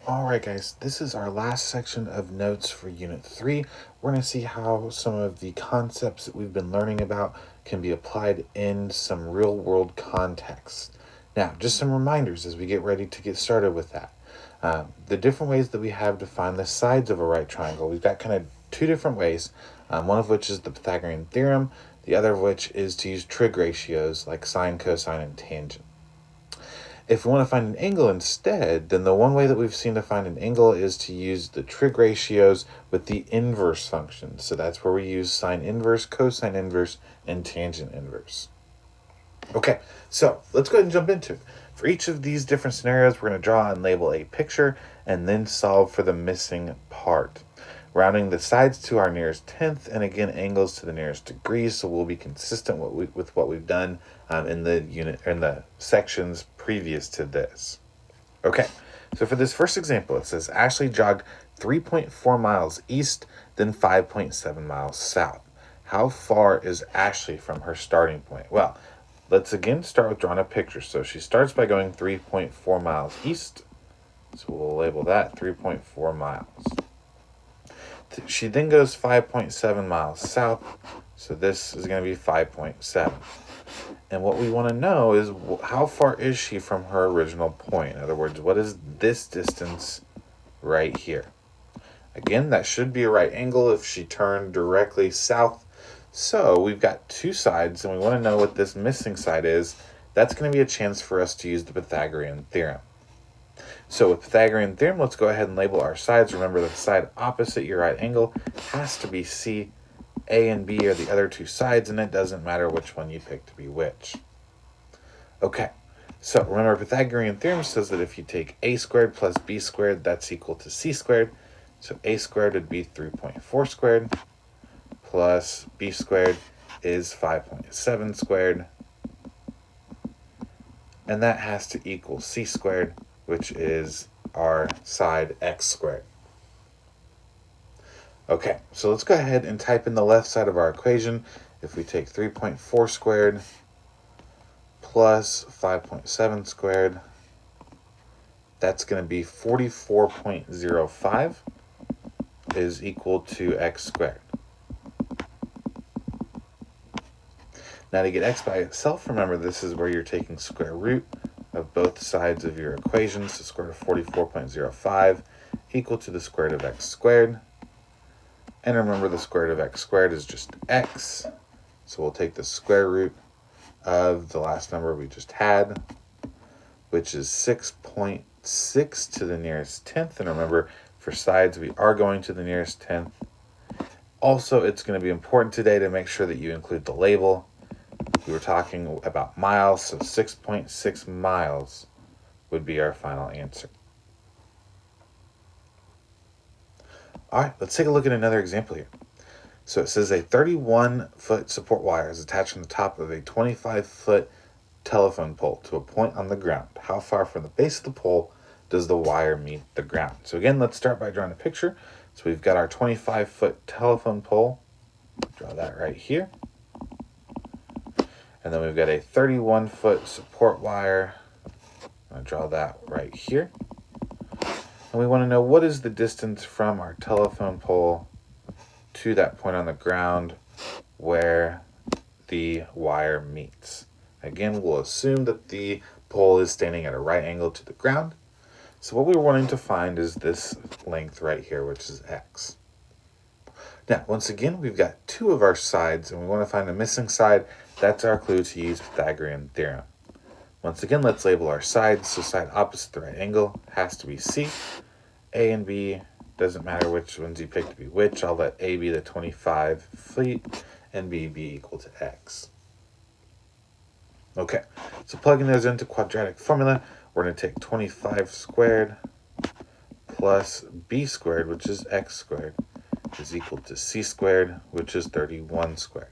All right, guys, this is our last section of notes for Unit 3. We're going to see how some of the concepts that we've been learning about can be applied in some real-world context. Now, just some reminders as we get ready to get started with that. The different ways that we have to find the sides of a right triangle. We've got kind of two different ways, one of which is the Pythagorean Theorem, the other of which is to use trig ratios like sine, cosine, and tangent. If we want to find an angle instead, then the one way that we've seen to find an angle is to use the trig ratios with the inverse function. So that's where we use sine inverse, cosine inverse, and tangent inverse. Okay, so let's go ahead and jump into it. For each of these different scenarios, we're going to draw and label a picture and then solve for the missing part. Rounding the sides to our nearest tenth, and again angles to the nearest degree, so we'll be consistent with what we've done in the sections previous to this. Okay, so for this first example, it says Ashley jogged 3.4 miles east, then 5.7 miles south. How far is Ashley from her starting point? Well, let's again start with drawing a picture. So she starts by going 3.4 miles east, so we'll label that 3.4 miles. She then goes 5.7 miles south, so this is going to be 5.7. And what we want to know is how far is she from her original point? In other words, what is this distance right here? Again, that should be a right angle if she turned directly south. So we've got two sides, and we want to know what this missing side is. That's going to be a chance for us to use the Pythagorean Theorem. So with Pythagorean Theorem, let's go ahead and label our sides. Remember, the side opposite your right angle has to be C. A and B are the other two sides, and it doesn't matter which one you pick to be which. Okay, so remember, Pythagorean Theorem says that if you take a squared plus b squared, that's equal to c squared. So a squared would be 3.4 squared, plus b squared is 5.7 squared, and that has to equal c squared, which is our side x squared. Okay, so let's go ahead and type in the left side of our equation. If we take 3.4 squared plus 5.7 squared, that's going to be 44.05 is equal to x squared. Now to get x by itself, remember this is where you're taking square root of both sides of your equation. So square root of 44.05 equal to the square root of x squared. And remember, the square root of x squared is just x. So we'll take the square root of the last number we just had, which is 6.6 to the nearest tenth. And remember, for sides, we are going to the nearest tenth. Also, it's going to be important today to make sure that you include the label. We were talking about miles, so 6.6 miles would be our final answer. All right, let's take a look at another example here. So it says a 31-foot support wire is attached on the top of a 25-foot telephone pole to a point on the ground. How far from the base of the pole does the wire meet the ground? So again, let's start by drawing a picture. So we've got our 25-foot telephone pole. Draw that right here. And then we've got a 31-foot support wire. I'll draw that right here. And we want to know what is the distance from our telephone pole to that point on the ground where the wire meets. Again, we'll assume that the pole is standing at a right angle to the ground. So what we're wanting to find is this length right here, which is x. Now, once again, we've got two of our sides, and we want to find a missing side. That's our clue to use Pythagorean Theorem. Once again, let's label our sides. So side opposite the right angle has to be C. A and B, doesn't matter which ones you pick to be which. I'll let A be the 25 feet and B be equal to X. Okay, so plugging those into quadratic formula, we're going to take 25 squared plus B squared, which is X squared, is equal to C squared, which is 31 squared.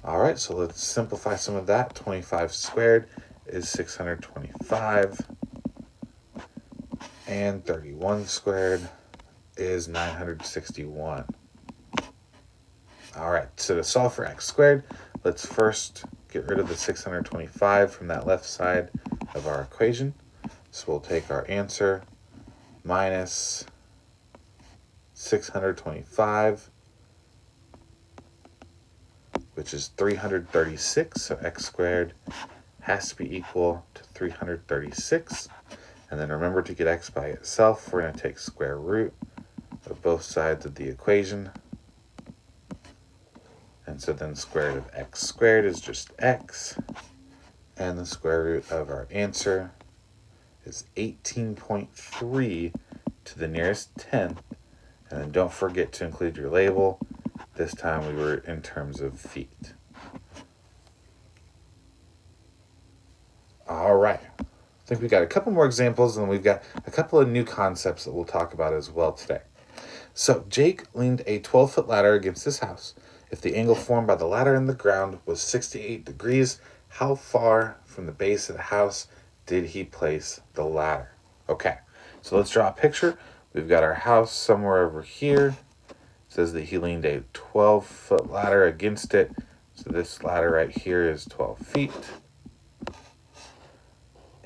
All right, so let's simplify some of that. 25 squared is 625, and 31 squared is 961. All right, so to solve for x squared, let's first get rid of the 625 from that left side of our equation. So we'll take our answer, minus 625, which is 336. So x squared has to be equal to 336. And then remember, to get x by itself, we're going to take square root of both sides of the equation. And so then square root of x squared is just x. And the square root of our answer is 18.3 to the nearest tenth. And then don't forget to include your label. This time we were in terms of feet. All right. I think we got a couple more examples, and we've got a couple of new concepts that we'll talk about as well today. So Jake leaned a 12-foot ladder against his house. If the angle formed by the ladder and the ground was 68 degrees, how far from the base of the house did he place the ladder? Okay, so let's draw a picture. We've got our house somewhere over here. It says that he leaned a 12-foot ladder against it. So this ladder right here is 12 feet.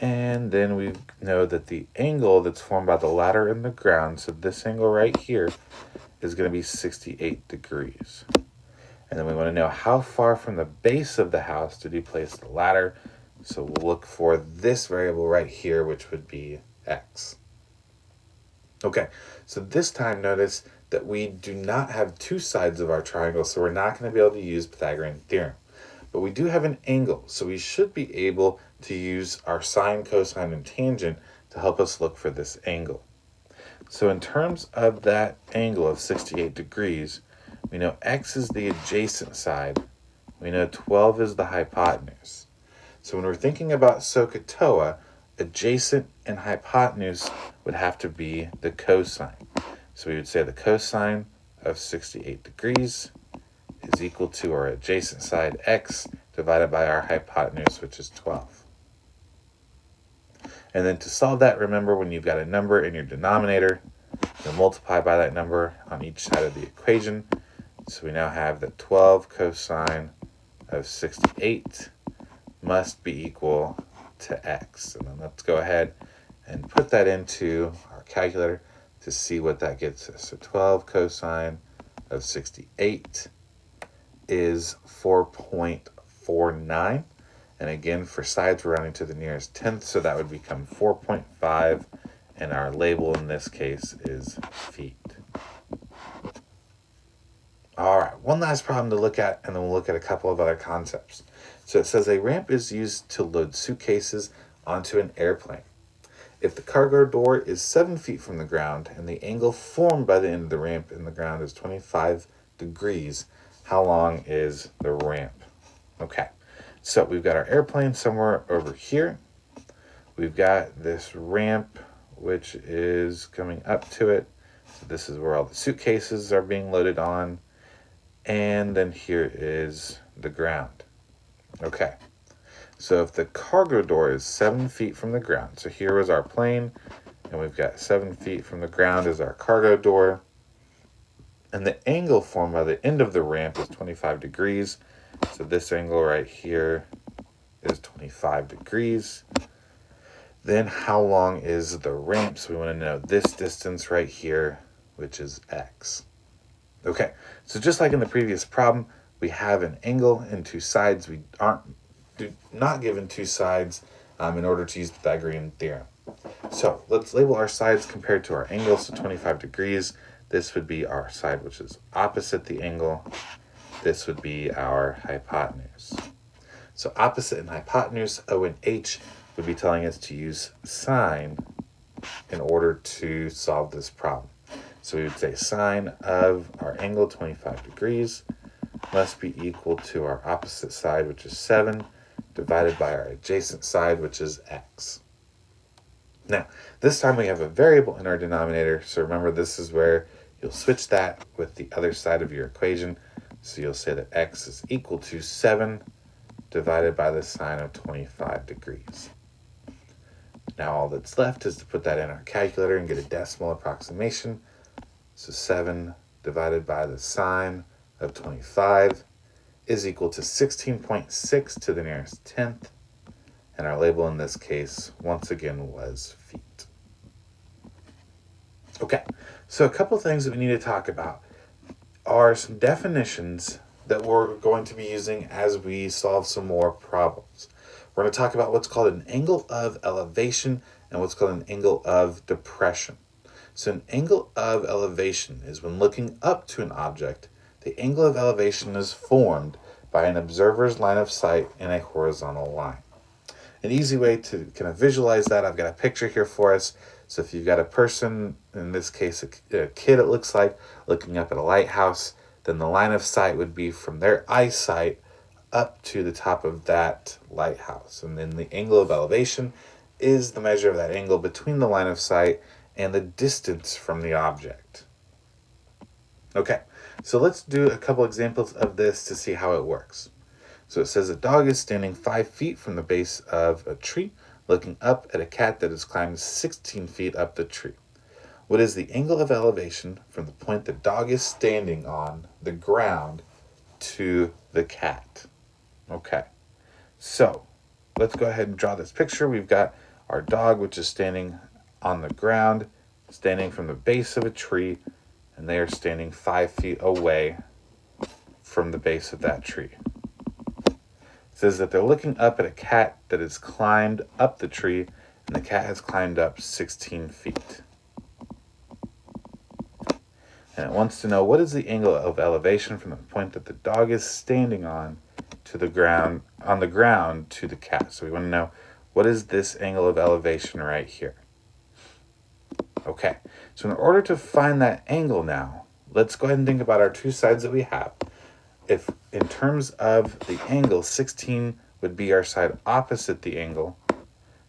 And then we know that the angle that's formed by the ladder and the ground, so this angle right here, is going to be 68 degrees. And then we want to know how far from the base of the house did he place the ladder. So we'll look for this variable right here, which would be x. Okay, so this time notice that we do not have two sides of our triangle, so we're not going to be able to use Pythagorean Theorem. But we do have an angle, so we should be able to use our sine, cosine, and tangent to help us look for this angle. So in terms of that angle of 68 degrees, we know x is the adjacent side. We know 12 is the hypotenuse. So when we're thinking about SOHCAHTOA, adjacent and hypotenuse would have to be the cosine. So we would say the cosine of 68 degrees is equal to our adjacent side x divided by our hypotenuse, which is 12. And then to solve that, remember, when you've got a number in your denominator, you'll multiply by that number on each side of the equation. So we now have that 12 cosine of 68 must be equal to x. And then let's go ahead and put that into our calculator to see what that gets us. So 12 cosine of 68 is 4.49. And again, for sides, we're rounding to the nearest tenth, so that would become 4.5, and our label in this case is feet. All right, one last problem to look at, and then we'll look at a couple of other concepts. So it says a ramp is used to load suitcases onto an airplane. If the cargo door is 7 feet from the ground and the angle formed by the end of the ramp in the ground is 25 degrees, how long is the ramp? Okay, so we've got our airplane somewhere over here. We've got this ramp, which is coming up to it. So this is where all the suitcases are being loaded on. And then here is the ground. Okay, so if the cargo door is 7 feet from the ground, so here is our plane, and we've got 7 feet from the ground is our cargo door, and the angle formed by the end of the ramp is 25 degrees. So this angle right here is 25 degrees. Then how long is the ramp? So we want to know this distance right here, which is x. Okay, so just like in the previous problem, we have an angle and two sides. We do not given two sides in order to use the Pythagorean Theorem. So let's label our sides compared to our angle. So 25 degrees, this would be our side which is opposite the angle. This would be our hypotenuse. So opposite and hypotenuse, O and H, would be telling us to use sine in order to solve this problem. So we would say sine of our angle, 25 degrees, must be equal to our opposite side, which is 7, divided by our adjacent side, which is x. Now, this time we have a variable in our denominator, so remember this is where you'll switch that with the other side of your equation. So you'll say that x is equal to 7 divided by the sine of 25 degrees. Now all that's left is to put that in our calculator and get a decimal approximation. So 7 divided by the sine of 25 is equal to 16.6 to the nearest tenth. And our label in this case, once again, was feet. Okay, so a couple things that we need to talk about are some definitions that we're going to be using as we solve some more problems. We're going to talk about what's called an angle of elevation and what's called an angle of depression. So an angle of elevation is when looking up to an object, the angle of elevation is formed by an observer's line of sight in a horizontal line. An easy way to kind of visualize that, I've got a picture here for us. So if you've got a person, in this case a kid it looks like, looking up at a lighthouse, then the line of sight would be from their eyesight up to the top of that lighthouse. And then the angle of elevation is the measure of that angle between the line of sight and the distance from the object. Okay, so let's do a couple examples of this to see how it works. So it says a dog is standing 5 feet from the base of a tree, looking up at a cat that has climbed 16 feet up the tree. What is the angle of elevation from the point the dog is standing on the ground to the cat? Okay, so let's go ahead and draw this picture. We've got our dog, which is standing on the ground, standing from the base of a tree, and they are standing 5 feet away from the base of that tree. It says that they're looking up at a cat that has climbed up the tree, and the cat has climbed up 16 feet. And it wants to know what is the angle of elevation from the point that the dog is standing on the ground to the cat. So we want to know what is this angle of elevation right here. Okay, so in order to find that angle now, let's go ahead and think about our two sides that we have. If in terms of the angle, 16 would be our side opposite the angle,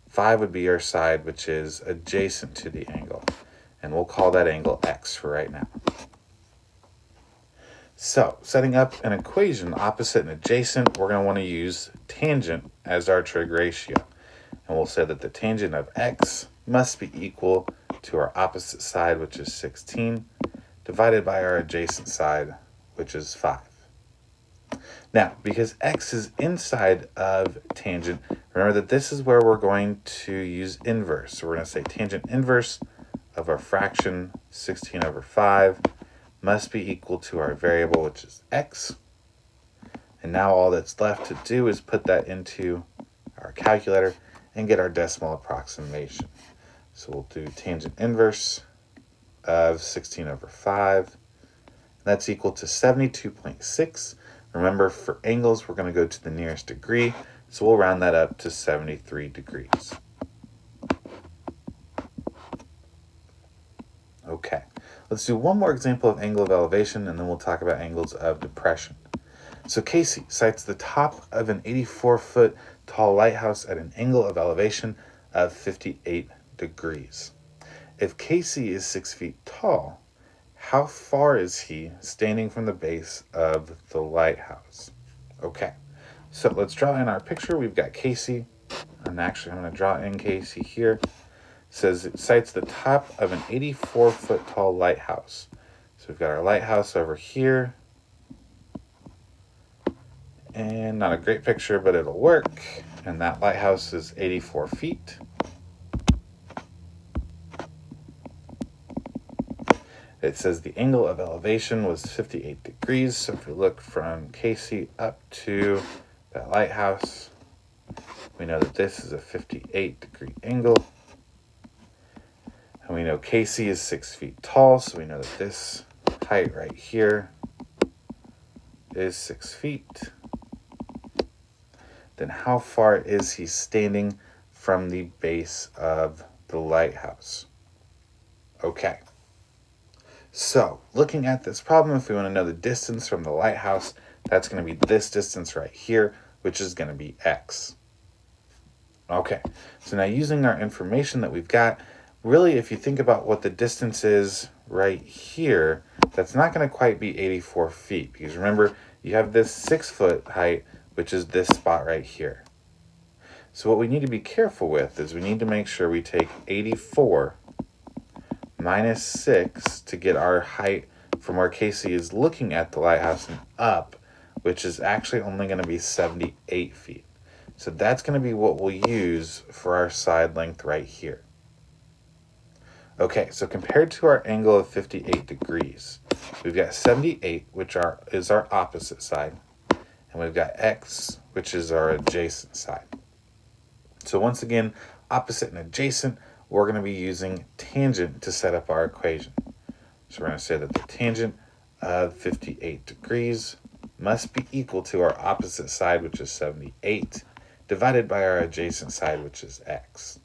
5 would be our side which is adjacent to the angle, and we'll call that angle x for right now. So, setting up an equation, opposite and adjacent, we're going to want to use tangent as our trig ratio. And we'll say that the tangent of x must be equal to our opposite side, which is 16, divided by our adjacent side, which is 5. Now, because x is inside of tangent, remember that this is where we're going to use inverse. So we're going to say tangent inverse of our fraction 16 over 5 must be equal to our variable, which is x. And now all that's left to do is put that into our calculator and get our decimal approximation. So we'll do tangent inverse of 16 over 5. That's equal to 72.6. Remember, for angles, we're going to go to the nearest degree, so we'll round that up to 73 degrees. Okay, let's do one more example of angle of elevation, and then we'll talk about angles of depression. So Casey sights the top of an 84-foot tall lighthouse at an angle of elevation of 58 degrees. If Casey is 6 feet tall, how far is he standing from the base of the lighthouse? Okay, so let's draw in our picture. We've got Casey, and actually I'm going to draw in Casey here. It says it sights the top of an 84-foot tall lighthouse. So we've got our lighthouse over here. And not a great picture, but it'll work. And that lighthouse is 84 feet. It says the angle of elevation was 58 degrees. So if we look from Casey up to that lighthouse, we know that this is a 58-degree angle. And we know Casey is 6 feet tall, so we know that this height right here is 6 feet. Then how far is he standing from the base of the lighthouse? Okay. So, looking at this problem, if we want to know the distance from the lighthouse, that's going to be this distance right here, which is going to be x. Okay, so now using our information that we've got, really if you think about what the distance is right here, that's not going to quite be 84 feet, because remember, you have this 6-foot height, which is this spot right here. So what we need to be careful with is we need to make sure we take 84 minus 6 to get our height from where Casey is looking at the lighthouse and up, which is actually only going to be 78 feet. So that's going to be what we'll use for our side length right here. Okay, so compared to our angle of 58 degrees, we've got 78, which is our opposite side, and we've got x, which is our adjacent side. So once again, opposite and adjacent, we're going to be using tangent to set up our equation. So we're going to say that the tangent of 58 degrees must be equal to our opposite side, which is 78, divided by our adjacent side, which is x.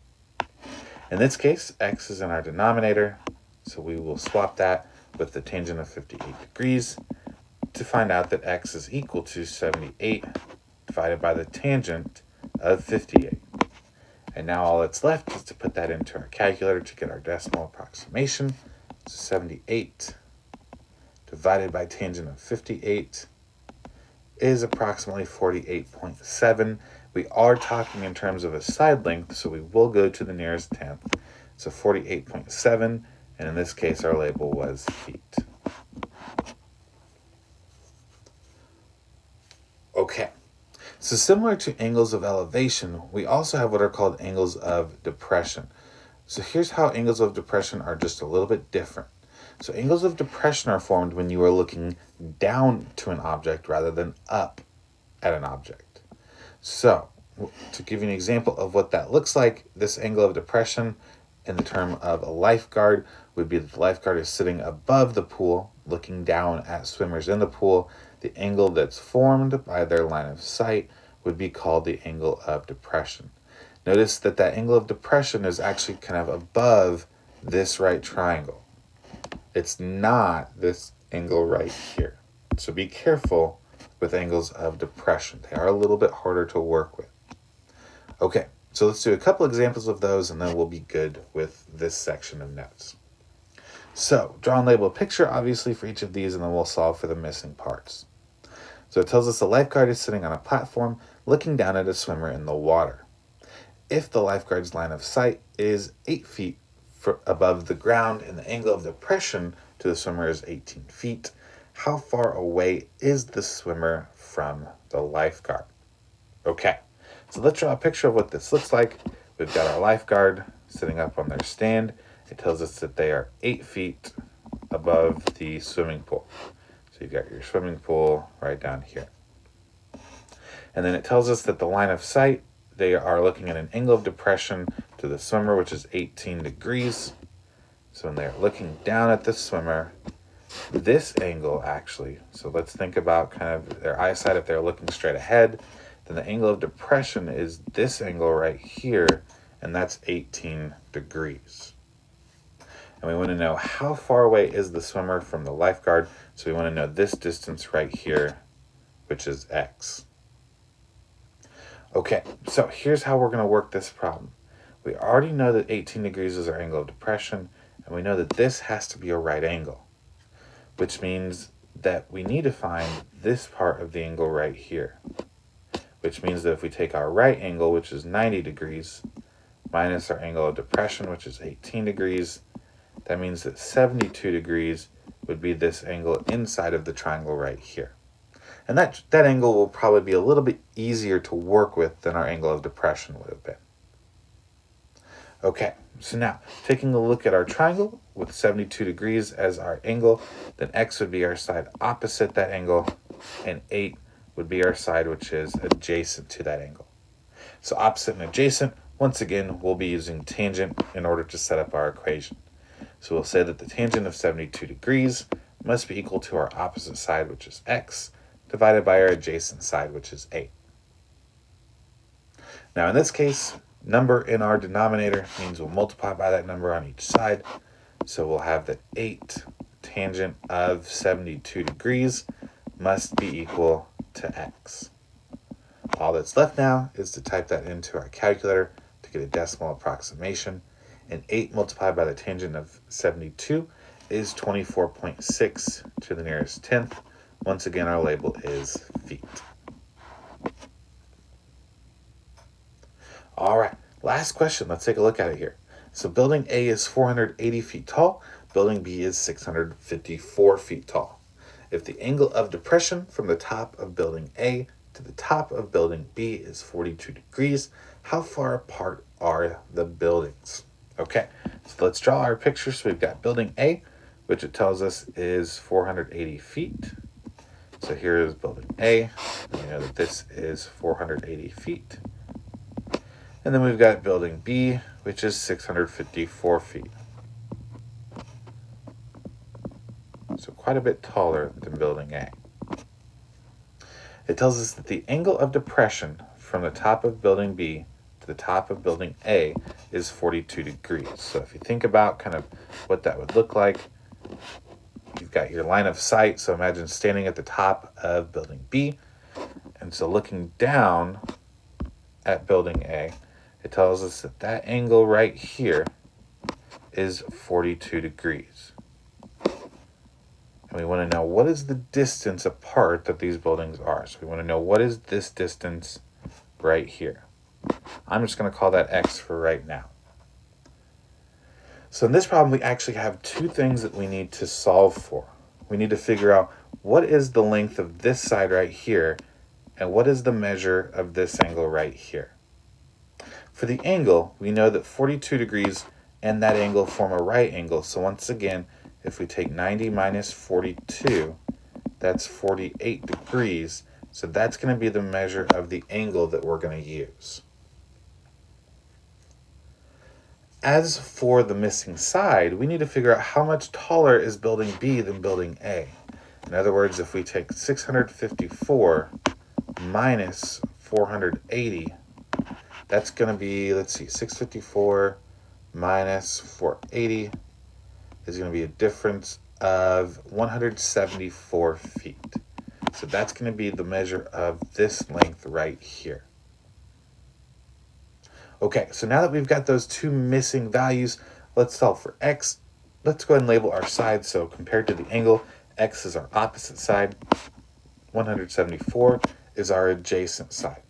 In this case, x is in our denominator, so we will swap that with the tangent of 58 degrees to find out that x is equal to 78 divided by the tangent of 58. And now all that's left is to put that into our calculator to get our decimal approximation. So 78 divided by tangent of 58 is approximately 48.7. We are talking in terms of a side length, so we will go to the nearest tenth. So 48.7, and in this case our label was feet. Okay, so similar to angles of elevation, we also have what are called angles of depression. So here's how angles of depression are just a little bit different. So angles of depression are formed when you are looking down to an object rather than up at an object. So to give you an example of what that looks like, this angle of depression in the term of a lifeguard would be that the lifeguard is sitting above the pool, looking down at swimmers in the pool. The angle that's formed by their line of sight would be called the angle of depression. Notice that that angle of depression is actually kind of above this right triangle. It's not this angle right here. So be careful with angles of depression. They are a little bit harder to work with. Okay, so let's do a couple examples of those and then we'll be good with this section of notes. So draw and label a picture, obviously, for each of these, and then we'll solve for the missing parts. So it tells us the lifeguard is sitting on a platform looking down at a swimmer in the water. If the lifeguard's line of sight is 8 feet above the ground and the angle of depression to the swimmer is 18 feet, how far away is the swimmer from the lifeguard? Okay, so let's draw a picture of what this looks like. We've got our lifeguard sitting up on their stand. It tells us that they are 8 feet above the swimming pool. So you've got your swimming pool right down here. And then it tells us that the line of sight, they are looking at an angle of depression to the swimmer, which is 18 degrees. So when they're looking down at the swimmer, this angle actually, so let's think about kind of their eyesight. If they're looking straight ahead, then the angle of depression is this angle right here, and that's 18 degrees. And we want to know how far away is the swimmer from the lifeguard. So we want to know this distance right here, which is x. Okay, so here's how we're going to work this problem. We already know that 18 degrees is our angle of depression, and we know that this has to be a right angle, which means that we need to find this part of the angle right here, which means that if we take our right angle, which is 90 degrees, minus our angle of depression, which is 18 degrees, that means that 72 degrees would be this angle inside of the triangle right here. And that angle will probably be a little bit easier to work with than our angle of depression would have been. Okay, so now taking a look at our triangle with 72 degrees as our angle, then x would be our side opposite that angle, and 8 would be our side which is adjacent to that angle. So opposite and adjacent, once again, we'll be using tangent in order to set up our equation. So we'll say that the tangent of 72 degrees must be equal to our opposite side, which is x, divided by our adjacent side, which is 8. Now in this case, number in our denominator means we'll multiply by that number on each side. So we'll have that 8 tangent of 72 degrees must be equal to x. All that's left now is to type that into our calculator to get a decimal approximation. And 8 multiplied by the tangent of 72 is 24.6 to the nearest tenth. Once again, our label is feet. All right, last question. Let's take a look at it here. So building A is 480 feet tall. Building B is 654 feet tall. If the angle of depression from the top of building A to the top of building B is 42 degrees, how far apart are the buildings? Okay, so let's draw our picture. So we've got building A, which it tells us is 480 feet. So here is building A. We know that this is 480 feet. And then we've got building B, which is 654 feet. So quite a bit taller than building A. It tells us that the angle of depression from the top of building B to the top of building A is 42 degrees. So if you think about kind of what that would look like, you've got your line of sight. So imagine standing at the top of building B. And so looking down at building A, it tells us that that angle right here is 42 degrees. And we want to know what is the distance apart that these buildings are. So we want to know what is this distance right here. I'm just going to call that X for right now. So in this problem, we actually have two things that we need to solve for. We need to figure out what is the length of this side right here, and what is the measure of this angle right here. For the angle, we know that 42 degrees and that angle form a right angle. So once again, if we take 90 minus 42, that's 48 degrees. So that's going to be the measure of the angle that we're going to use. As for the missing side, we need to figure out how much taller is building B than building A. In other words, if we take 654 minus 480, that's going to be, let's see, 654 minus 480 is going to be a difference of 174 feet. So that's going to be the measure of this length right here. Okay, so now that we've got those two missing values, let's solve for X. Let's go ahead and label our side. So compared to the angle, X is our opposite side. 174 is our adjacent side.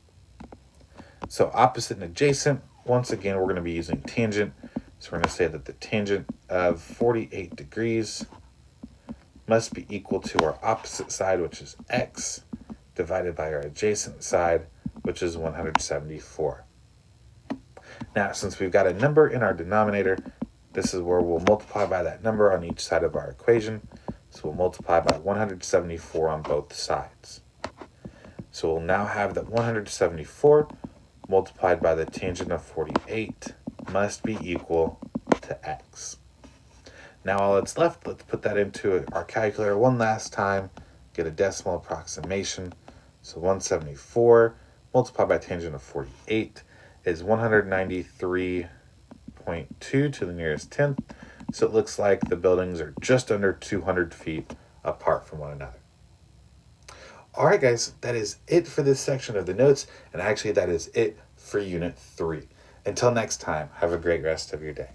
So opposite and adjacent, once again, we're going to be using tangent. So we're going to say that the tangent of 48 degrees must be equal to our opposite side, which is X, divided by our adjacent side, which is 174. Now, since we've got a number in our denominator, this is where we'll multiply by that number on each side of our equation. So we'll multiply by 174 on both sides. So we'll now have that 174 multiplied by the tangent of 48 must be equal to X. Now all that's left, let's put that into our calculator one last time, get a decimal approximation. So 174 multiplied by tangent of 48 is 193.2 to the nearest tenth. So it looks like the buildings are just under 200 feet apart from one another. All right, guys, that is it for this section of the notes. And actually, that is it for Unit 3. Until next time, have a great rest of your day.